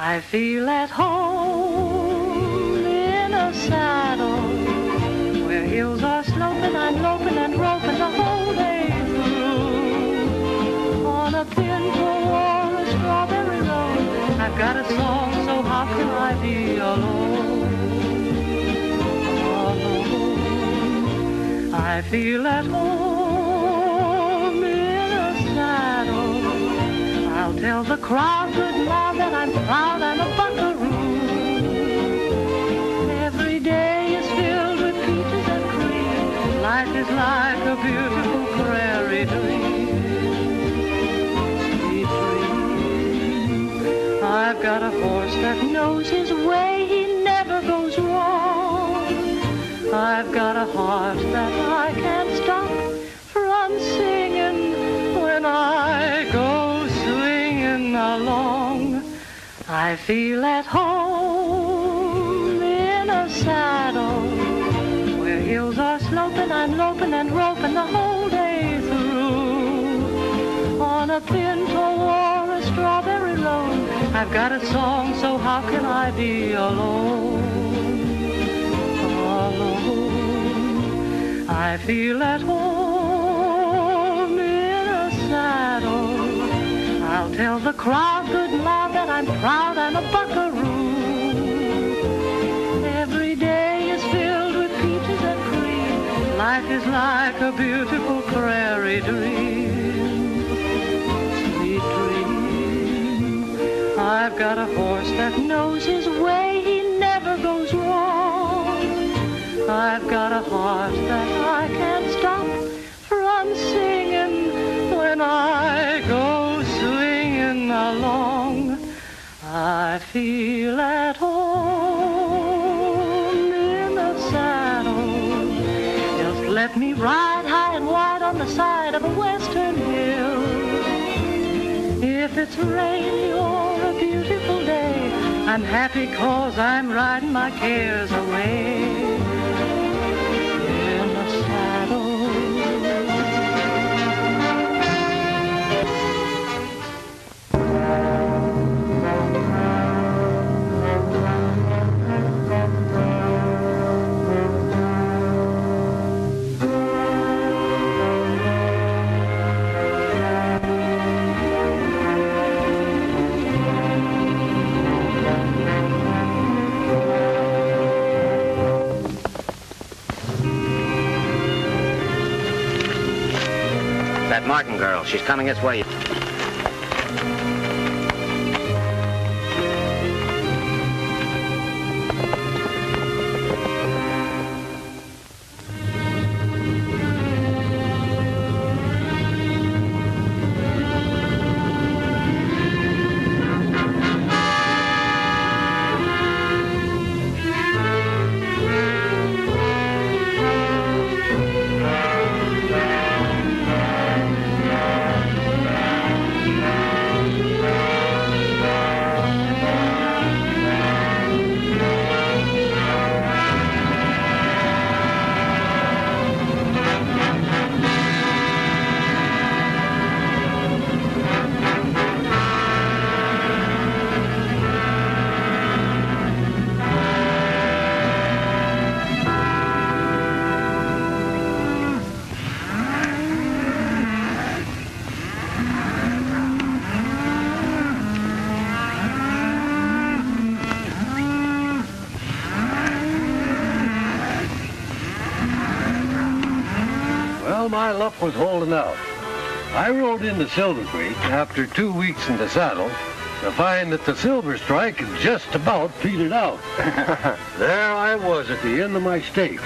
I feel at home in a saddle where hills are sloping, I'm loping and roping the whole day through. On a pinto or a strawberry road, I've got a song, so how can I be alone? Alone. I feel at home in a saddle. I'll tell the crowd good now that I'm proud and a buckaroo. Every day is filled with peaches and cream. Life is like a beautiful prairie dream. Sweet dream. I've got a horse that knows his way. He never goes wrong. I've got a heart that I can't stop from singing when I go along. I feel at home in a saddle where hills are sloping, I'm loping and roping the whole day through. On a pinto or a strawberry road, I've got a song, so how can I be alone? Alone. I feel at home in a saddle. I'll tell the crowd good loud that I'm proud and a buckaroo. Every day is filled with peaches and cream. Life is like a beautiful prairie dream. Sweet dream. I've got a horse that knows his way. He never goes wrong. I've got a heart that I can't stop from singing when I go along. I feel at home in the saddle. Just let me ride high and wide on the side of a western hill. If it's rainy or a beautiful day, I'm happy 'cause I'm riding my cares away in the saddle. That Martin girl, she's coming this way. My luck was holding out. I rode into Silver Creek after 2 weeks in the saddle to find that the silver strike had just about petered out. There I was at the end of my stake,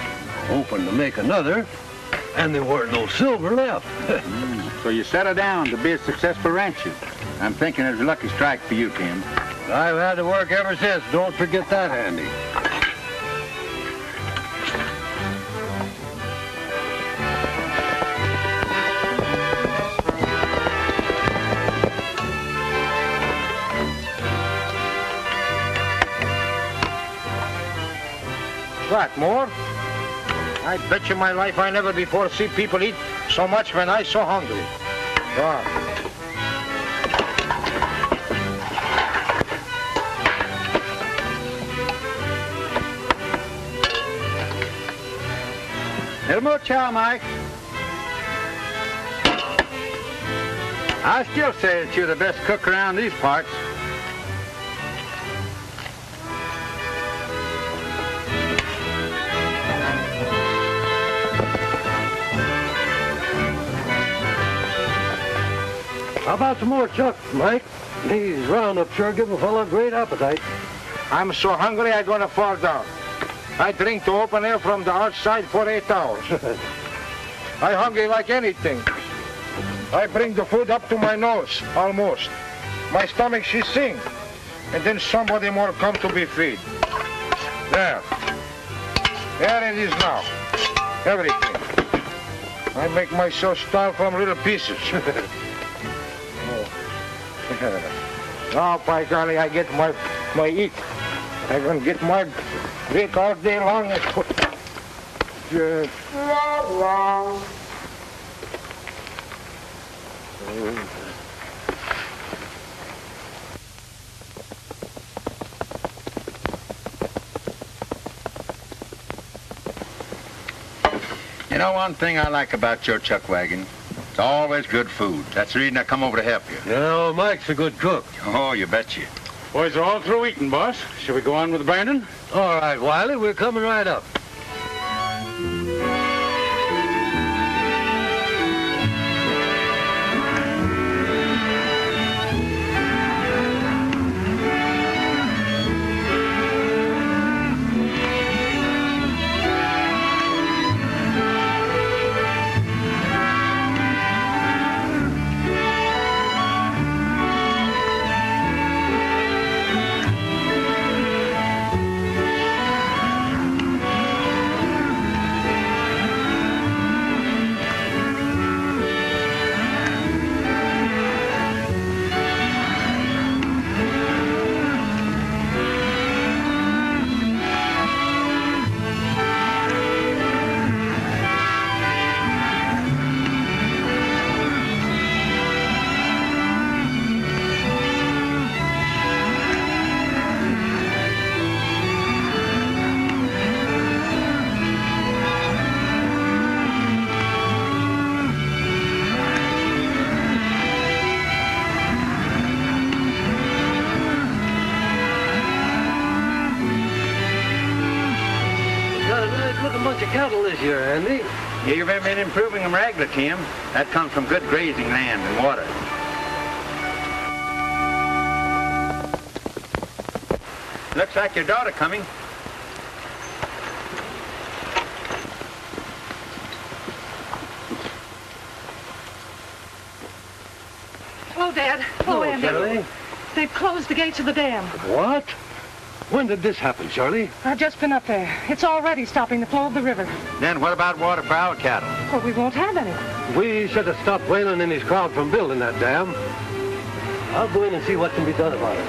hoping to make another, and there weren't no silver left. So you settled down to be a successful rancher. I'm thinking it was a lucky strike for you, Tim. I've had to work ever since. Don't forget that, Andy. What, more? I bet you my life I never before see people eat so much when I so hungry. Wow. El mucho, Mike. I still say that you're the best cook around these parts. How about some more chuck, Mike? These roundups sure give a fellow a great appetite. I'm so hungry I'm gonna fall down. I drink the open air from the outside for 8 hours. I'm hungry like anything. I bring the food up to my nose, almost. My stomach, she sing. And then somebody more come to be feed. There. There it is now. Everything. I make myself starve from little pieces. Oh, by golly, I get my eat. I'm gonna get my drink all day long. You know one thing I like about your chuck wagon? It's always good food. That's the reason I come over to help you. You know, Mike's a good cook. Oh, you betcha. Boys are all through eating, boss. Shall we go on with Brandon? All right, Wiley, we're coming right up. Cattle this year, Andy. Yeah, you've been improving them regular, Tim. That comes from good grazing land and water. Looks like your daughter coming. Hello, Dad. Hello, Andy. Shirley. They've closed the gates of the dam. What? When did this happen, Shirley? I've just been up there. It's already stopping the flow of the river. Then what about water for our cattle? Well, we won't have any. We should have stopped Weylan and his crowd from building that dam. I'll go in and see what can be done about it.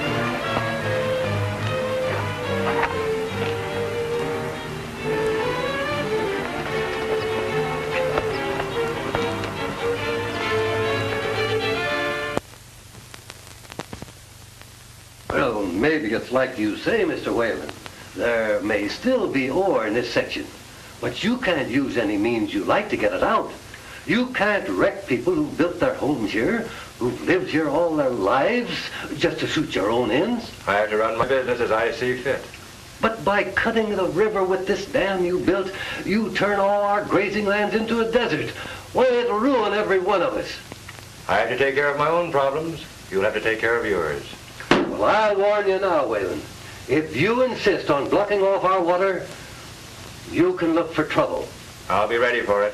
Well, maybe it's like you say, Mr. Weylan. There may still be ore in this section, but you can't use any means you like to get it out. You can't wreck people who built their homes here, who've lived here all their lives, just to suit your own ends. I have to run my business as I see fit. But by cutting the river with this dam you built, you turn all our grazing lands into a desert. Why, it'll ruin every one of us. I have to take care of my own problems. You'll have to take care of yours. Well, I'll warn you now, Weylan. If you insist on blocking off our water, you can look for trouble. I'll be ready for it.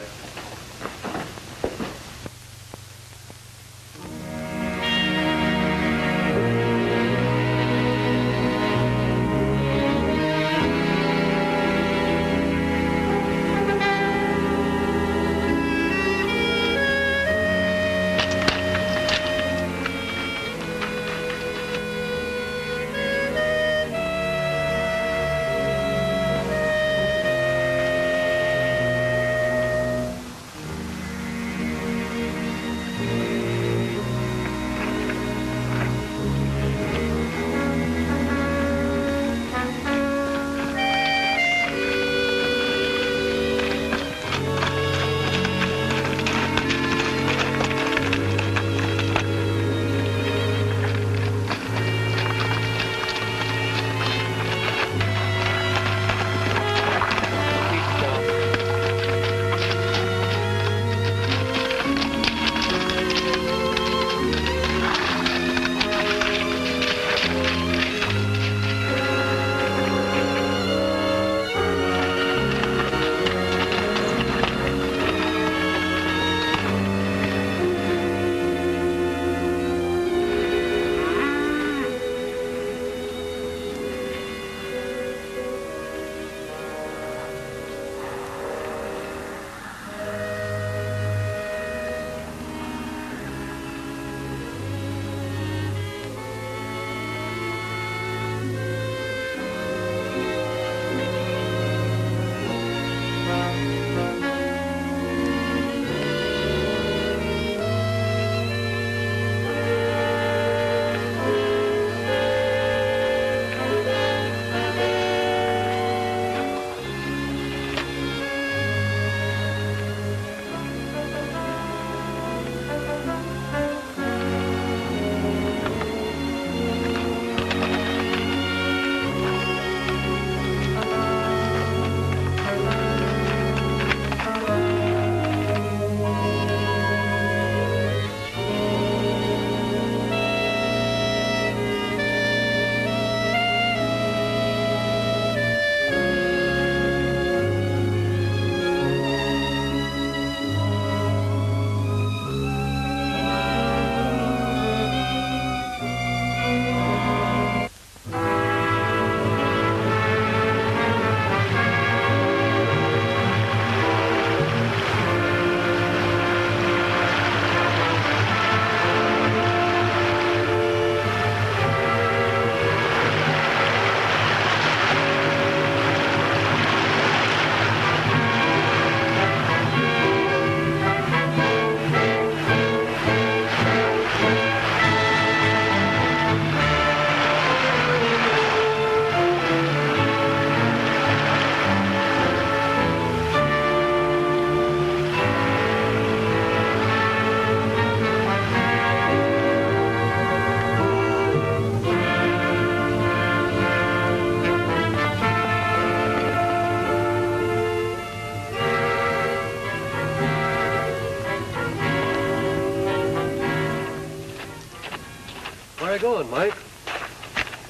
going, Mike?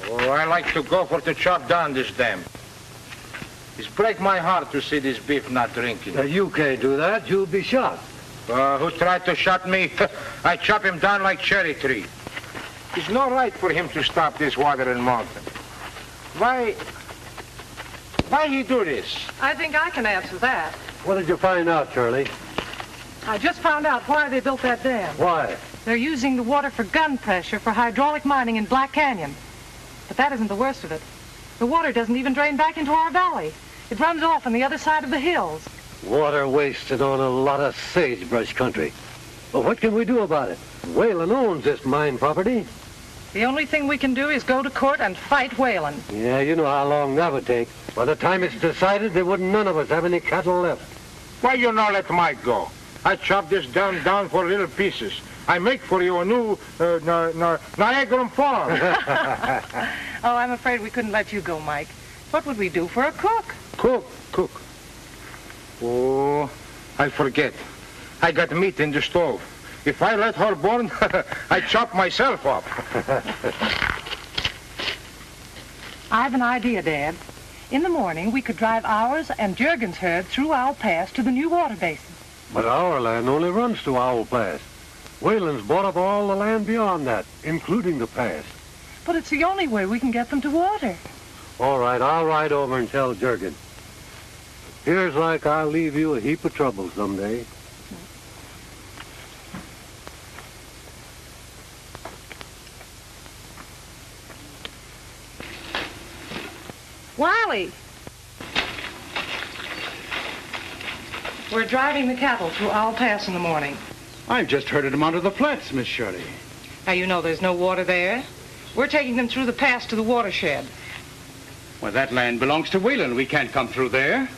Oh, I like to go for to chop down this dam. It's break my heart to see this beef not drinking. You can't do that. You'll be shot. Who tried to shot me? I chop him down like cherry tree. It's no right for him to stop this water in mountain. Why he do this? I think I can answer that. What did you find out, Shirley? I just found out why they built that dam. Why? They're using the water for gun pressure for hydraulic mining in Black Canyon. But that isn't the worst of it. The water doesn't even drain back into our valley. It runs off on the other side of the hills. Water wasted on a lot of sagebrush country. But what can we do about it? Weylan owns this mine property. The only thing we can do is go to court and fight Weylan. Yeah, you know how long that would take. By the time it's decided, there wouldn't none of us have any cattle left. Why you not let Mike go? I chop this down for little pieces. I make for you a new Niagara farm. Oh, I'm afraid we couldn't let you go, Mike. What would we do for a cook? Cook. Oh, I forget. I got meat in the stove. If I let her burn, I chop myself up. I have an idea, Dad. In the morning, we could drive ours and Jurgen's herd through Owl Pass to the new water basin. But our land only runs to Owl Pass. Weylan's bought up all the land beyond that, including the pass. But it's the only way we can get them to water. All right, I'll ride over and tell Jurgen. Here's like I'll leave you a heap of trouble someday. Wiley! We're driving the cattle through Owl Pass in the morning. I've just herded them onto the flats, Miss Shirley. Now, you know there's no water there. We're taking them through the pass to the watershed. Well, that land belongs to Weylan. We can't come through there.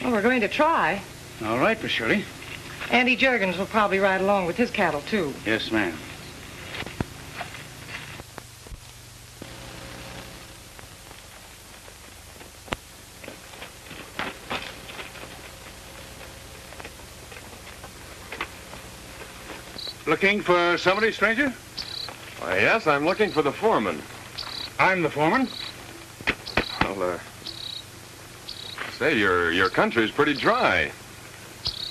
Well, we're going to try. All right, Miss Shirley. Andy Jurgens will probably ride along with his cattle, too. Yes, ma'am. Looking for somebody, stranger? Why, yes, I'm looking for the foreman. I'm the foreman. Well, say, your country's pretty dry.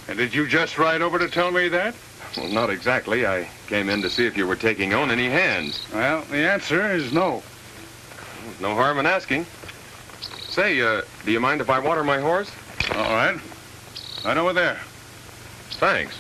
And did you just ride over to tell me that? Well, not exactly. I came in to see if you were taking on any hands. Well, the answer is no. No harm in asking. Say, do you mind if I water my horse? All right. Right over there. Thanks.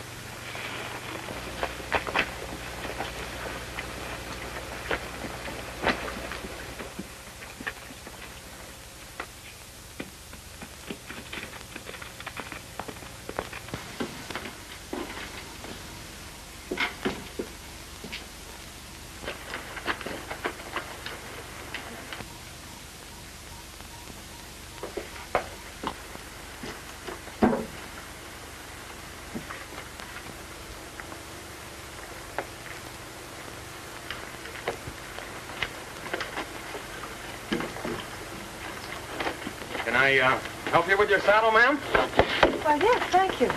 Can I help you with your saddle, ma'am? Why, yes, thank you.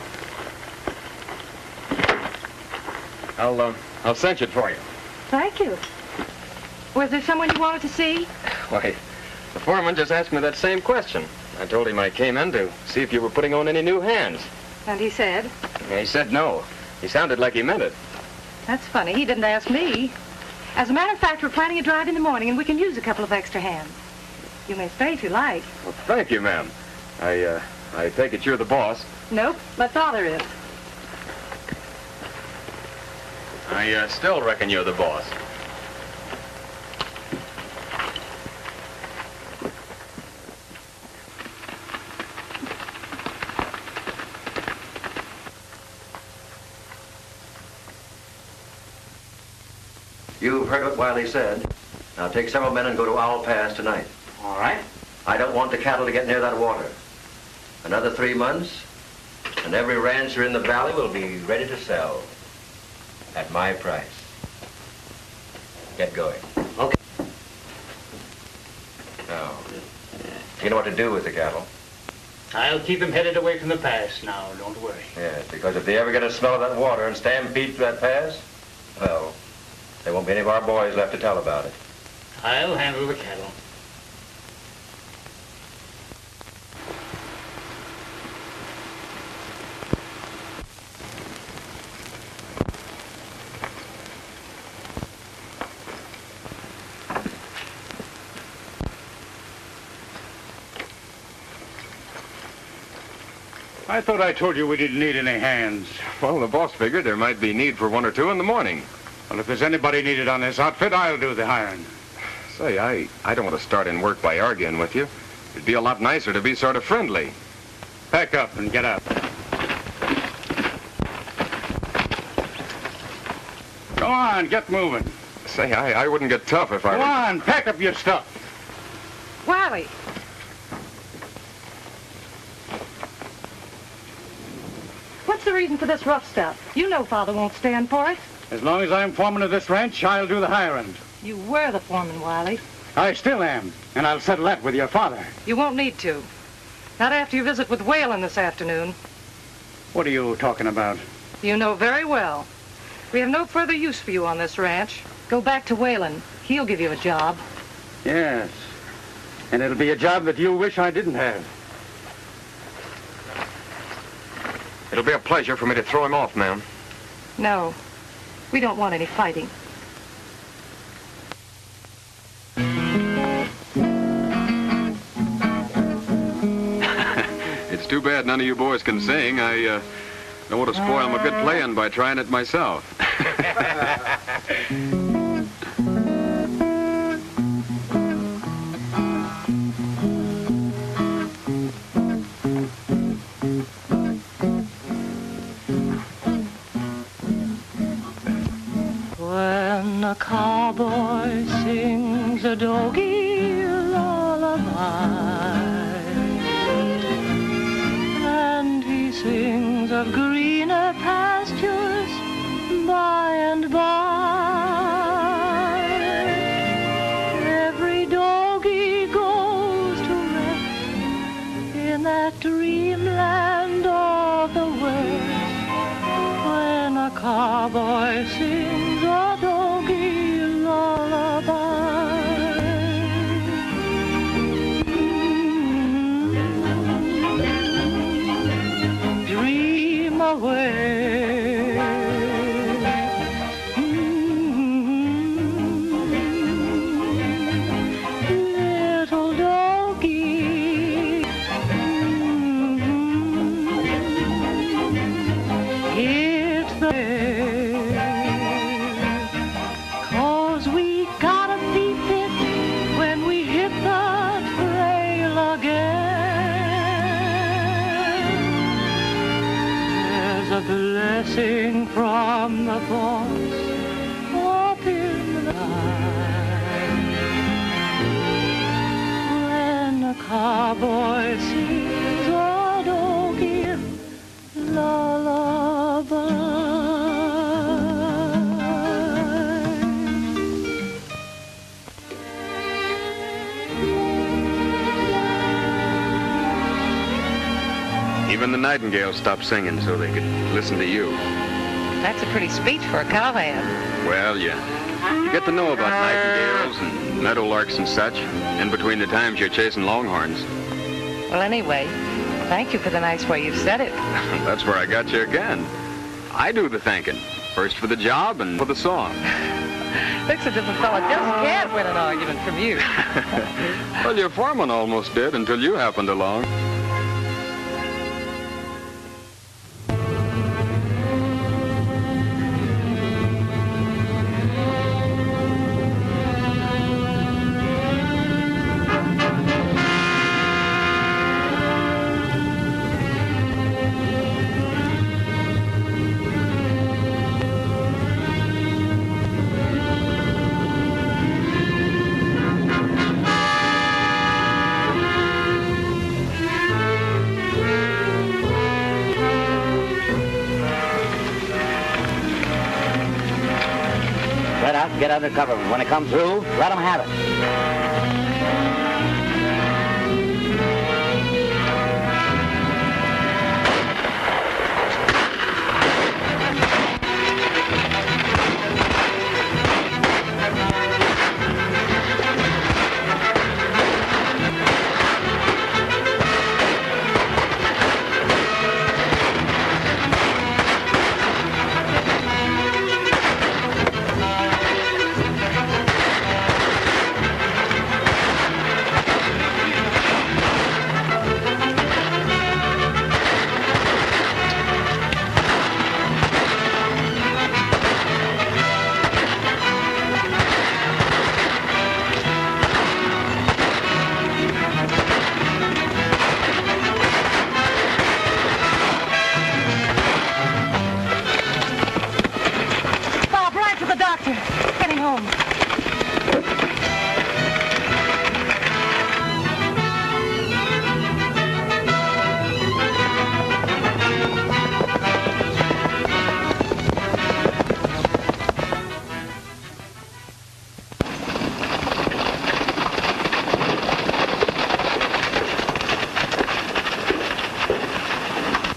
I'll cinch it for you. Thank you. Was there someone you wanted to see? Why, the foreman just asked me that same question. I told him I came in to see if you were putting on any new hands. And he said? He said no. He sounded like he meant it. That's funny. He didn't ask me. As a matter of fact, we're planning a drive in the morning, and we can use a couple of extra hands. You may stay if you like. Well, thank you, ma'am. I take it you're the boss. Nope, my father is. I still reckon you're the boss. You've heard what Wiley said. Now take several men and go to Owl Pass tonight. All right. I don't want the cattle to get near that water. Another 3 months, and every rancher in the valley will be ready to sell at my price. Get going. Okay. Now, you know what to do with the cattle? I'll keep them headed away from the pass now, don't worry. Yes, because if they ever get a smell of that water and stampede to that pass, well, There won't be any of our boys left to tell about it. I'll handle the cattle. I thought I told you we didn't need any hands. Well, the boss figured there might be need for one or two in the morning. Well, if there's anybody needed on this outfit, I'll do the hiring. Say, I don't want to start in work by arguing with you. It'd be a lot nicer to be sort of friendly. Pack up and get up. Go on, get moving. Say, I wouldn't get tough if I Go were... on, pack up your stuff. Wiley. What's the reason for this rough stuff? You know Father won't stand for it. As long as I'm foreman of this ranch, I'll do the hiring. You were the foreman, Wiley. I still am, and I'll settle that with your father. You won't need to. Not after your visit with Weylan this afternoon. What are you talking about? You know very well. We have no further use for you on this ranch. Go back to Weylan. He'll give you a job. Yes, and it'll be a job that you wish I didn't have. It'll be a pleasure for me to throw him off, ma'am. No, we don't want any fighting. It's too bad none of you boys can sing. I don't want to spoil my good playing by trying it myself. When a cowboy sings a doggy lullaby, and he sings of greener pastures by and by, every doggy goes to rest in that dreamland of the West. When a cowboy sings a doggy lullaby, dream away, little doggy, hit the cause we gotta be fit when we hit the trail again. There's a blessing from the boss up in the night when a cowboy sings a doggy lullaby. Even the nightingales stopped singing so they could listen to you. That's a pretty speech for a cowhand. Well, you get to know about nightingales and meadowlarks and such in between the times you're chasing longhorns. Well, anyway, thank you for the nice way you've said it. That's where I got you again. I do the thanking. First for the job and for the song. Looks as if a fella just can't win an argument from you. Well, your foreman almost did until you happened along. Let out and get under cover. When it comes through, let them have it.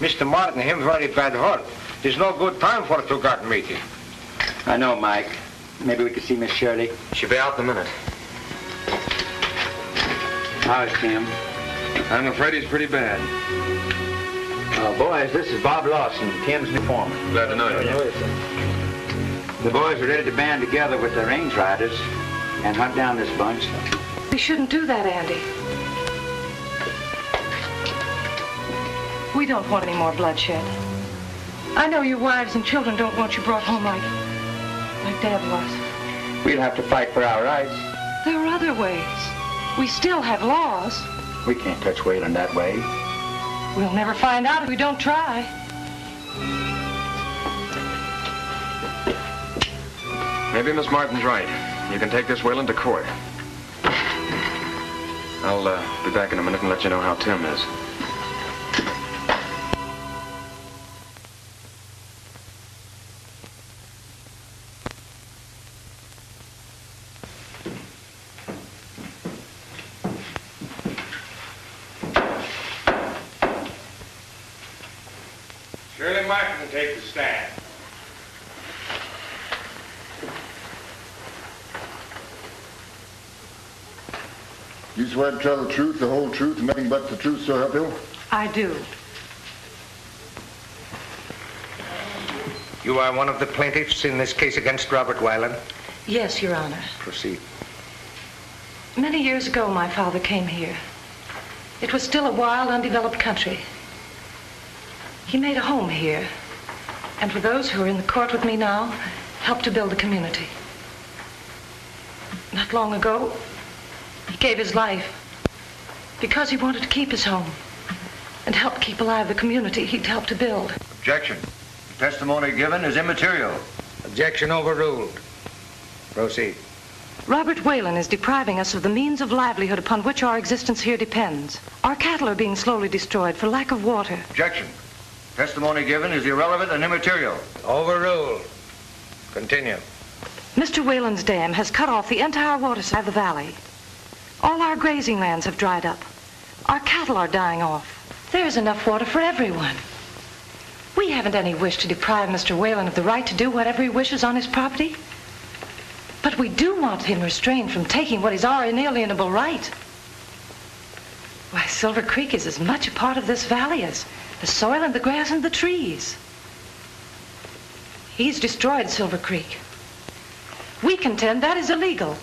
Mr. Martin, him very bad hurt. There's no good time for two-got meeting. I know, Mike. Maybe we could see Miss Shirley. She'll be out in a minute. How's Tim? I'm afraid he's pretty bad. Boys, this is Bob Lawson, Tim's new foreman. Glad to know you. The boys are ready to band together with the range riders and hunt down this bunch. We shouldn't do that, Andy. We don't want any more bloodshed. I know your wives and children don't want you brought home like Dad was. We'll have to fight for our rights. There are other ways. We still have laws. We can't touch Weylan that way. We'll never find out if we don't try. Maybe Miss Martin's right. You can take this Weylan to court. I'll be back in a minute and let you know how Tim is. Shirley Martin can take the stand. You swear to tell the truth, the whole truth, and nothing but the truth, so help you? I do. You are one of the plaintiffs in this case against Robert Weylan? Yes, Your Honor. Proceed. Many years ago, my father came here. It was still a wild, undeveloped country. He made a home here, and for those who are in the court with me now, helped to build a community. Not long ago, he gave his life because he wanted to keep his home and help keep alive the community he'd helped to build. Objection. The testimony given is immaterial. Objection overruled. Proceed. Robert Weylan is depriving us of the means of livelihood upon which our existence here depends. Our cattle are being slowly destroyed for lack of water. Objection. Testimony given is irrelevant and immaterial. Overruled. Continue. Mr. Weyland's dam has cut off the entire water side of the valley. All our grazing lands have dried up. Our cattle are dying off. There's enough water for everyone. We haven't any wish to deprive Mr. Weylan of the right to do whatever he wishes on his property. But we do want him restrained from taking what is our inalienable right. Why, Silver Creek is as much a part of this valley as the soil and the grass and the trees. He's destroyed Silver Creek. We contend that is illegal.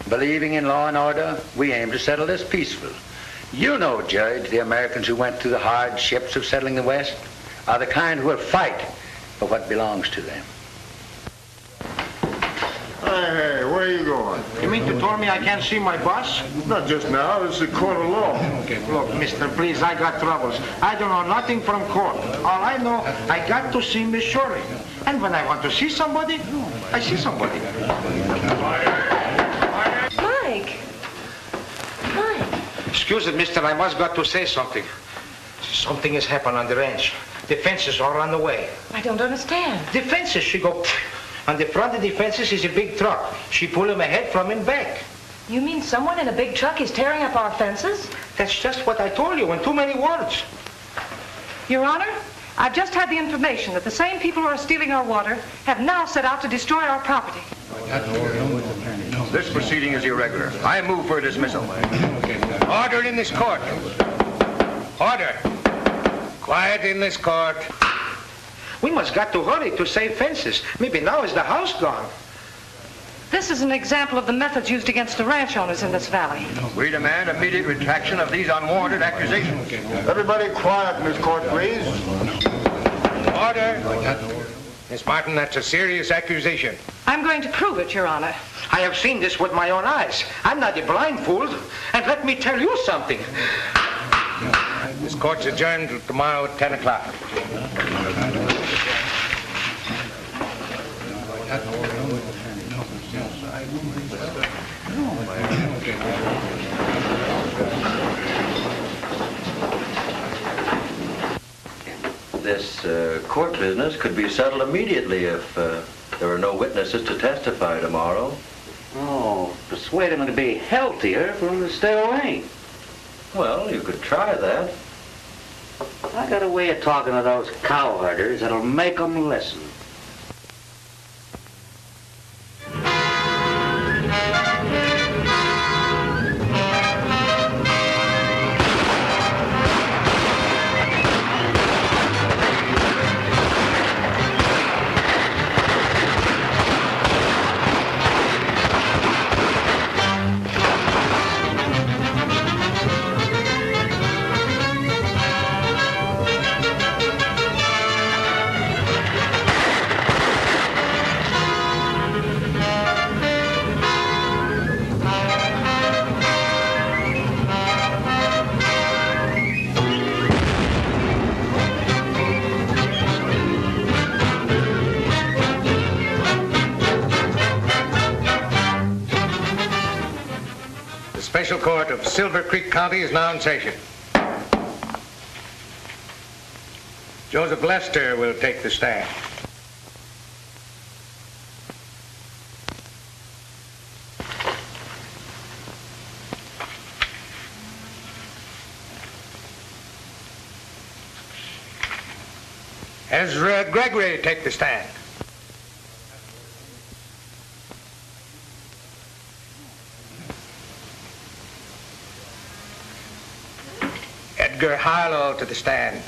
Believing in law and order, we aim to settle this peaceful. You know, Judge, the Americans who went through the hardships of settling the West are the kind who will fight for what belongs to them. Hey, where are you going? You mean to tell me I can't see my boss? Not just now, this is a court of law. Look, mister, please, I got troubles. I don't know nothing from court. All I know, I got to see Miss Shirley. And when I want to see somebody, I see somebody. Mike! Mike! Excuse it, mister, I must got to say something. Something has happened on the ranch. The fences are on the way. I don't understand. The fences, she go... On the front of the fences is a big truck. She pull him ahead from in back. You mean someone in a big truck is tearing up our fences? That's just what I told you in too many words. Your Honor, I've just had the information that the same people who are stealing our water have now set out to destroy our property. This proceeding is irregular. I move for dismissal. Order in this court. Order. Quiet in this court. We must got to hurry to save fences. Maybe now is the house gone. This is an example of the methods used against the ranch owners in this valley. We demand immediate retraction of these unwarranted accusations. Everybody quiet in this court, please. Order. Miss Martin, that's a serious accusation. I'm going to prove it, Your Honor. I have seen this with my own eyes. I'm not a blindfold. And let me tell you something. This court's adjourned till tomorrow at 10 o'clock. This court business could be settled immediately if there are no witnesses to testify tomorrow. Oh, persuade him to be healthier for him to stay away. Well, you could try that. I got a way of talking to those cow herders that'll make them listen. Special Court of Silver Creek County is now in session. Joseph Lester will take the stand. Ezra Gregory take the stand. Edgar Harlow to the stand.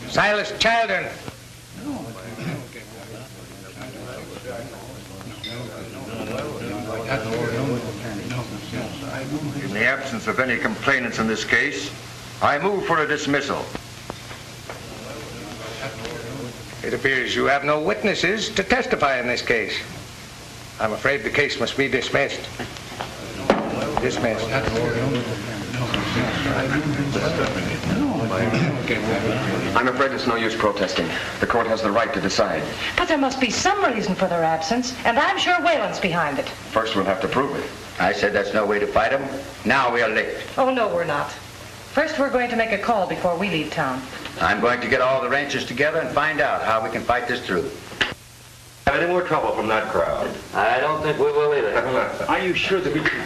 Silas Children. In the absence of any complainants in this case, I move for a dismissal. It appears you have no witnesses to testify in this case. I'm afraid the case must be dismissed. Dismissed. I'm afraid it's no use protesting. The court has the right to decide. But there must be some reason for their absence, and I'm sure Weylan's behind it. First, we'll have to prove it. I said that's no way to fight them. Now we are licked. Oh, no, we're not. First, we're going to make a call before we leave town. I'm going to get all the ranchers together and find out how we can fight this through. Have any more trouble from that crowd? I don't think we will either. Are you sure that we can?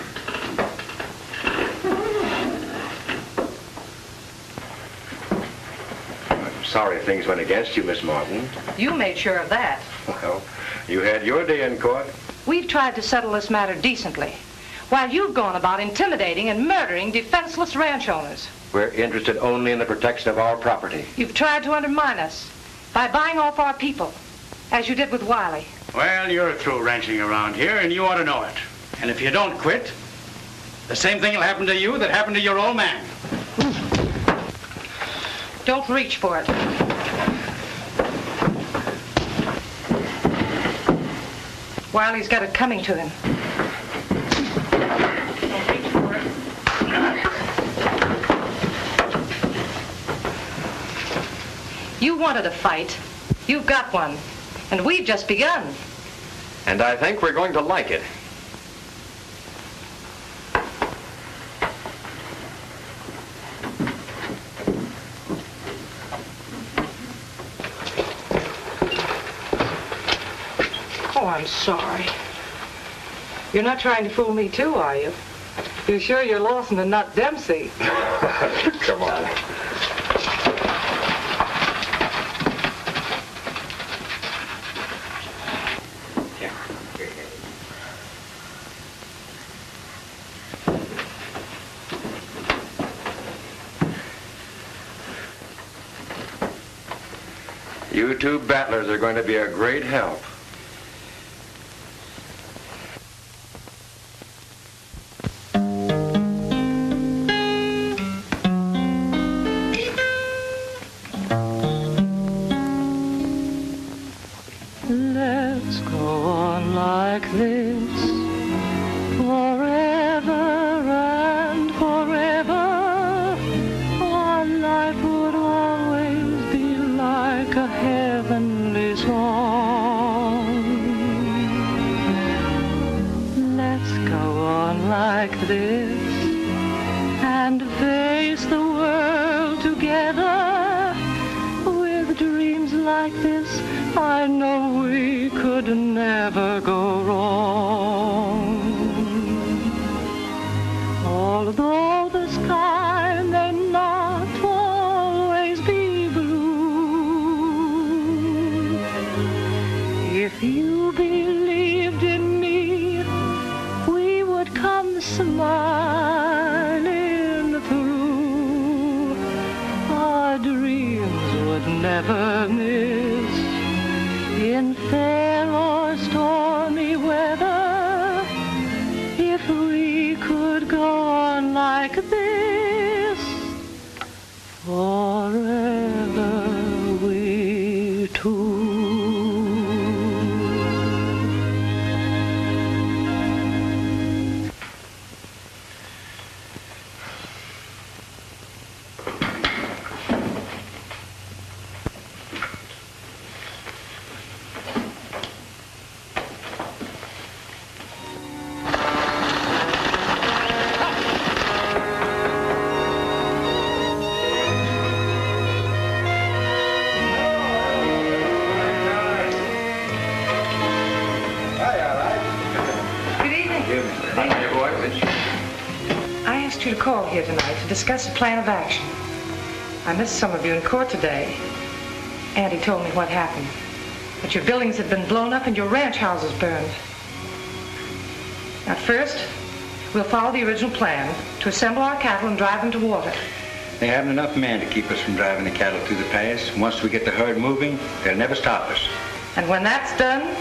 I'm sorry things went against you, Miss Martin. You made sure of that. Well, you had your day in court. We've tried to settle this matter decently, while you've gone about intimidating and murdering defenseless ranch owners. We're interested only in the protection of our property. You've tried to undermine us by buying off our people, as you did with Wiley. Well, you're through ranching around here, and you ought to know it. And if you don't quit, the same thing will happen to you that happened to your old man. Don't reach for it. Wiley's got it coming to him. Don't reach for it. You wanted a fight. You've got one. And we've just begun. And I think we're going to like it. Oh, I'm sorry. You're not trying to fool me too, are you? You're sure you're Lawson and not Dempsey? Come on. You two battlers are going to be a great help. like this and face the world together with dreams like this, I know we could never go wrong. Although the sky may not always be blue, if you believed in me, we would come smiling through. Our dreams would never miss in fair or stormy weather. If we could go on like this forever, we two. You to call here tonight to discuss a plan of action. I missed some of you in court today. Auntie told me what happened. That your buildings had been blown up and your ranch houses burned. At first, we'll follow the original plan to assemble our cattle and drive them to water. They haven't enough men to keep us from driving the cattle through the pass. Once we get the herd moving, they'll never stop us. And when that's done,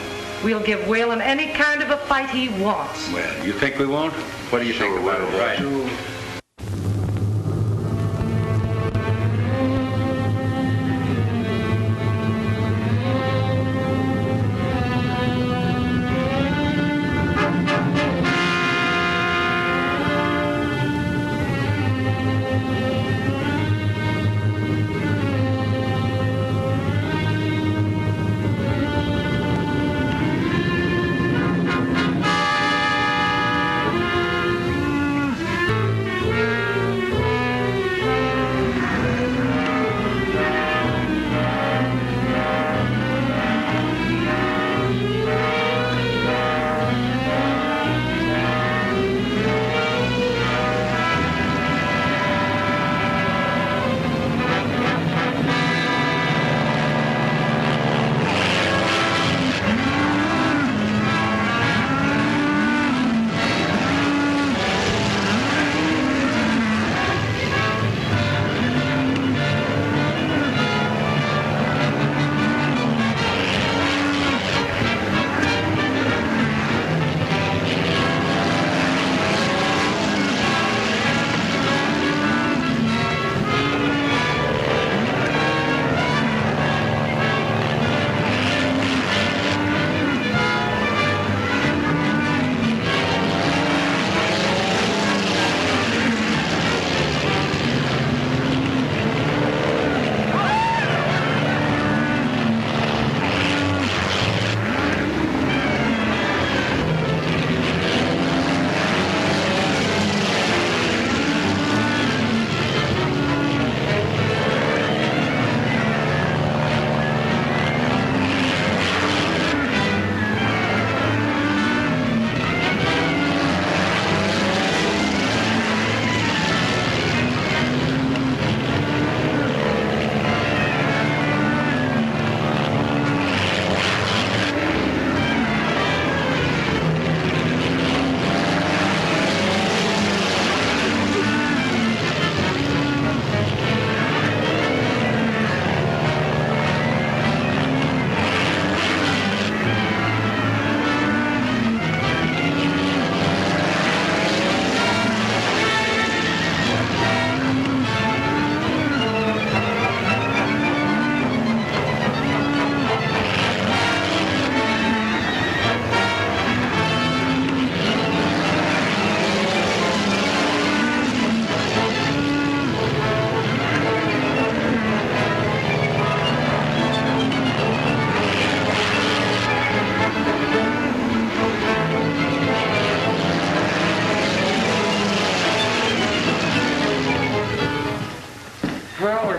we'll give Weylan any kind of a fight he wants. Well, you think we won't? What do you think about it, right?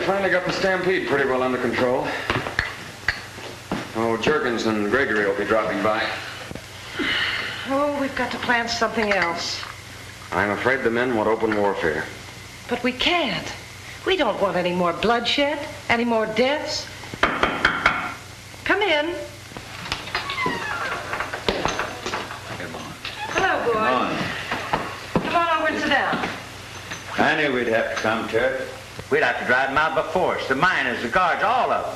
finally got the stampede pretty well under control. Oh, Juergens and Gregory will be dropping by. Oh, we've got to plan something else. I'm afraid the men want open warfare. But we can't. We don't want any more bloodshed, any more deaths. Come in. Come on. Hello, boy. Come on. Come on over and sit down. I knew we'd have to come to it. We'd have to drive them out by force. The miners, the guards, all of them.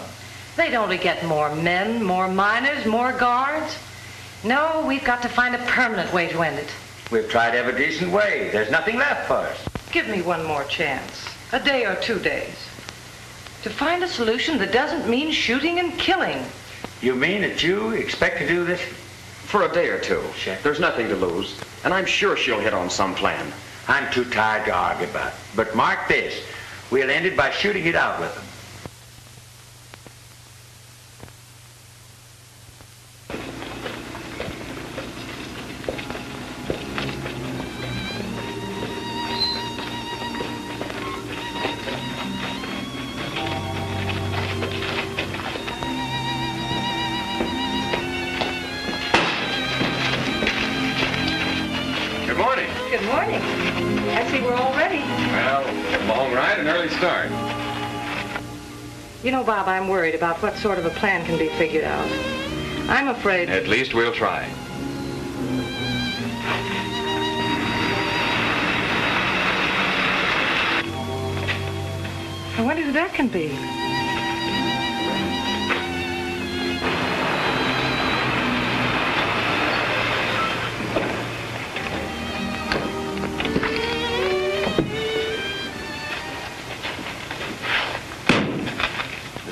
They'd only get more men, more miners, more guards. No, we've got to find a permanent way to end it. We've tried every decent way. There's nothing left for us. Give me one more chance. A day or 2 days. To find a solution that doesn't mean shooting and killing. You mean that you expect to do this? For a day or two. There's nothing to lose. And I'm sure she'll hit on some plan. I'm too tired to argue about it. But mark this. We'll end it by shooting it out with them. Good morning. I see we're all ready. Well, a long ride and early start. You know, Bob, I'm worried about what sort of a plan can be figured out. I'm afraid... At least we'll try. I wonder who that can be.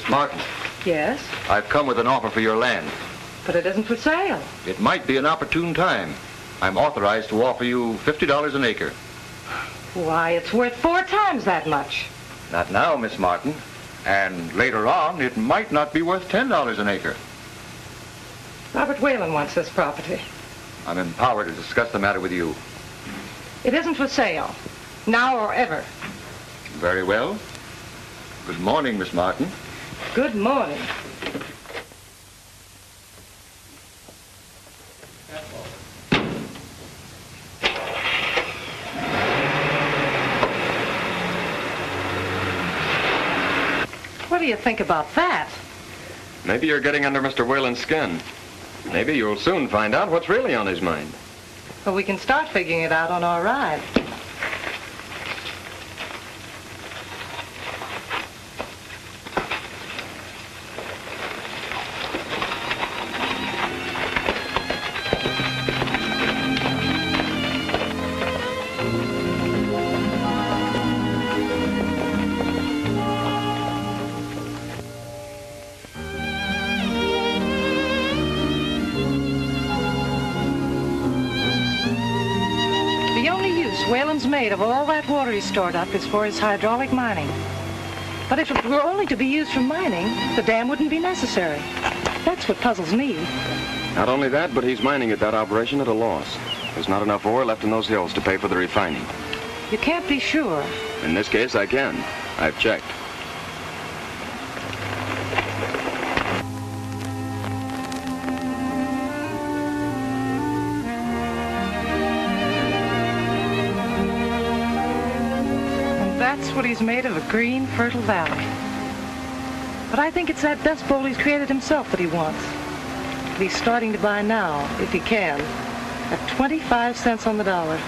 Martin, Yes, I've come with an offer for your land. but it isn't for sale. It might be an opportune time. I'm authorized to offer you $50 an acre. Why, it's worth 4 times that much. Not now, Miss Martin. And later on, it might not be worth $10 an acre. Robert Weylan wants this property. I'm empowered to discuss the matter with you. It isn't for sale, now or ever. Very well. Good morning, Miss Martin. Good morning. What do you think about that? Maybe you're getting under Mr. Weyland's skin. Maybe you'll soon find out what's really on his mind. Well, we can start figuring it out on our ride. Weyland's made of all that water he's stored up is for his hydraulic mining. But if it were only to be used for mining, the dam wouldn't be necessary. That's what puzzles me. Not only that, but he's mining at that operation at a loss. There's not enough ore left in those hills to pay for the refining. You can't be sure. In this case, I can. I've checked. That's what he's made of, a green, fertile valley. But I think it's that dust bowl he's created himself that he wants. That he's starting to buy now, if he can, at 25 cents on the dollar.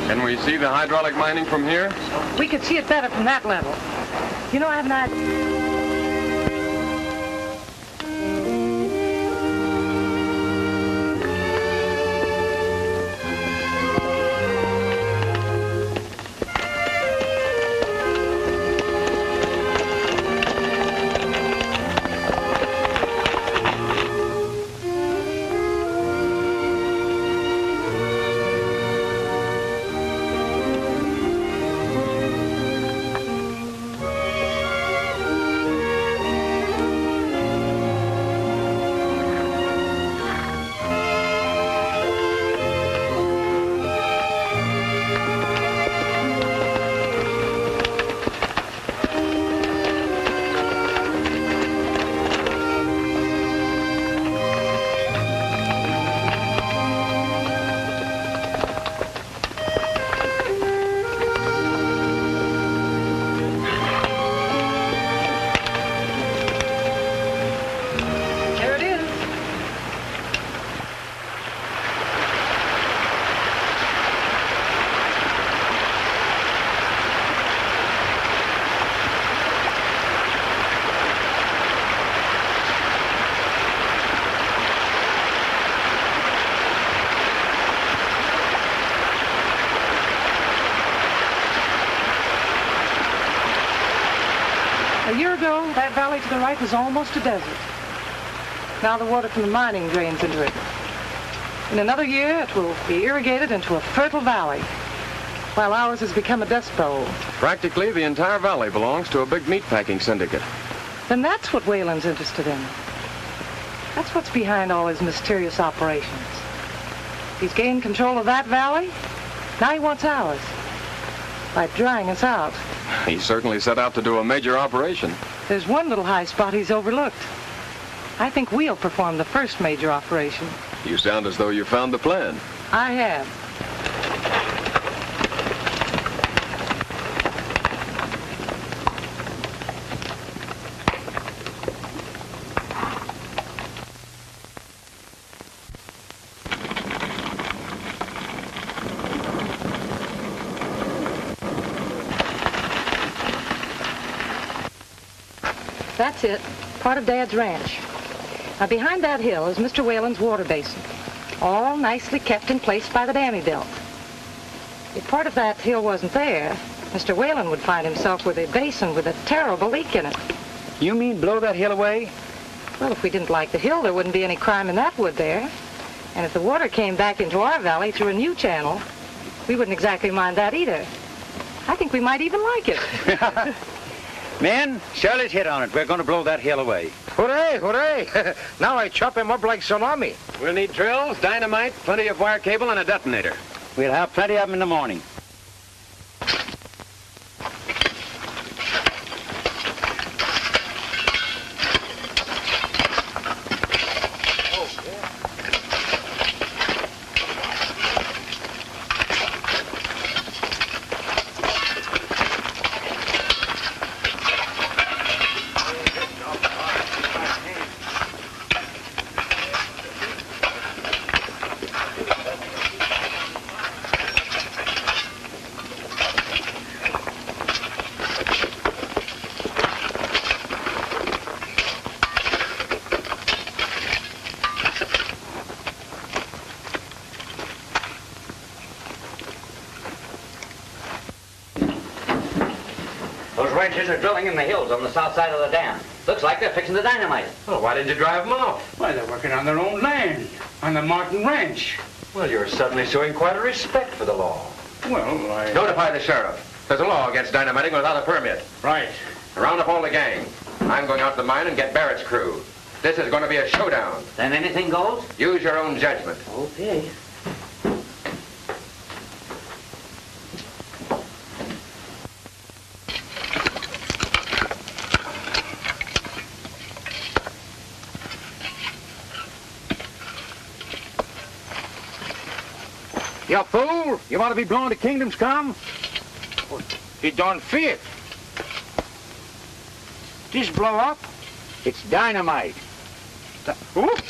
Can we see the hydraulic mining from here? We could see it better from that level. You know, I have an idea. A year ago, that valley to the right was almost a desert. Now the water from the mining drains into it. In another year, it will be irrigated into a fertile valley, while ours has become a dust bowl. Practically the entire valley belongs to a big meatpacking syndicate. Then that's what Weylan's interested in. That's what's behind all his mysterious operations. He's gained control of that valley. Now he wants ours. By drying us out. He certainly set out to do a major operation. There's one little high spot he's overlooked. I think we'll perform the first major operation. You sound as though you found the plan. I have. That's it, part of Dad's ranch. Now, behind that hill is Mr. Weylan's water basin, all nicely kept in place by the dam he built. If part of that hill wasn't there, Mr. Weylan would find himself with a basin with a terrible leak in it. You mean blow that hill away? Well, if we didn't like the hill, there wouldn't be any crime in that, would there? And if the water came back into our valley through a new channel, we wouldn't exactly mind that either. I think we might even like it. Men, Shirley's hit on it. We're going to blow that hill away. Hooray, hooray. Now I chop him up like salami. We'll need drills, dynamite, plenty of wire cable, and a detonator. We'll have plenty of them in the morning. Those ranchers are drilling in the hills on the south side of the dam. Looks like they're fixing to dynamite it. Well, why didn't you drive them off? Why, they're working on their own land, on the Martin Ranch. Well, you're suddenly showing quite a respect for the law. Well, I... Notify the sheriff. There's a law against dynamiting without a permit. Right. Round up all the gang. I'm going out to the mine and get Barrett's crew. This is going to be a showdown. Then anything goes? Use your own judgment. Okay. You fool! You want to be blowing to kingdom's come? He don't fit. This blow up? It's dynamite. Whoop!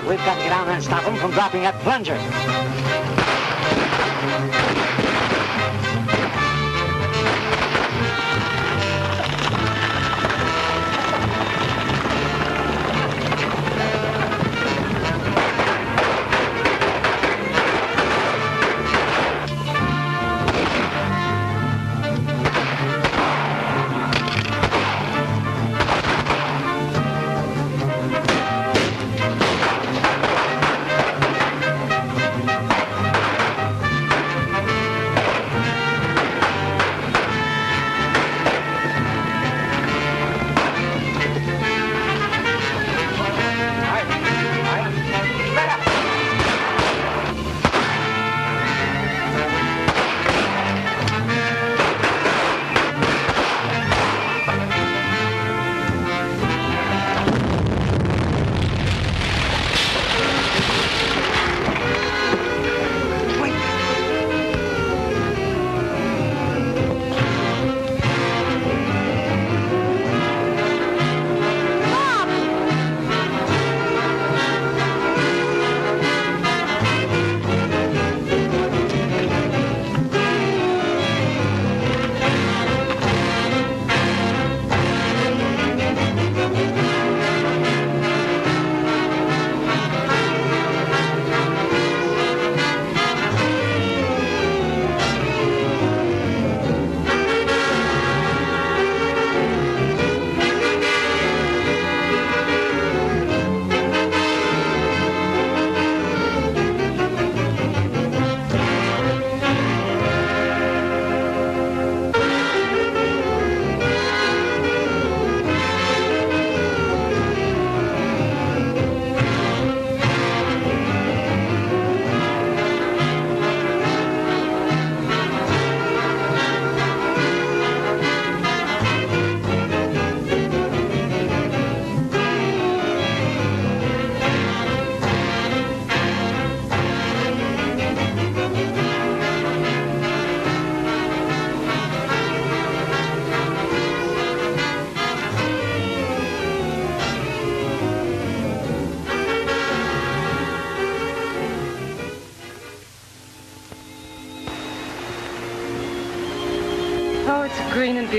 We've got to get down there and stop them from dropping that plunger.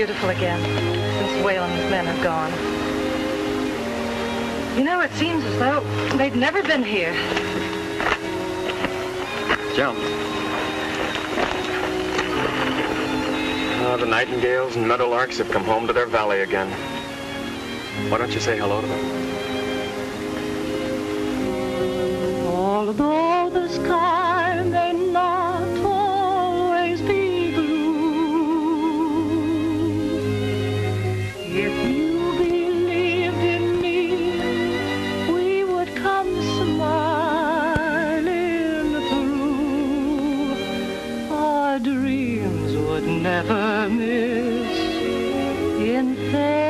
beautiful again since Weylan's men have gone. You know, it seems as though they'd never been here. Jump. The nightingales and meadowlarks have come home to their valley again. Why don't you say hello to them? Although the sky may not always be blue, if you believed in me, we would come smiling through. Our dreams would never miss in fair.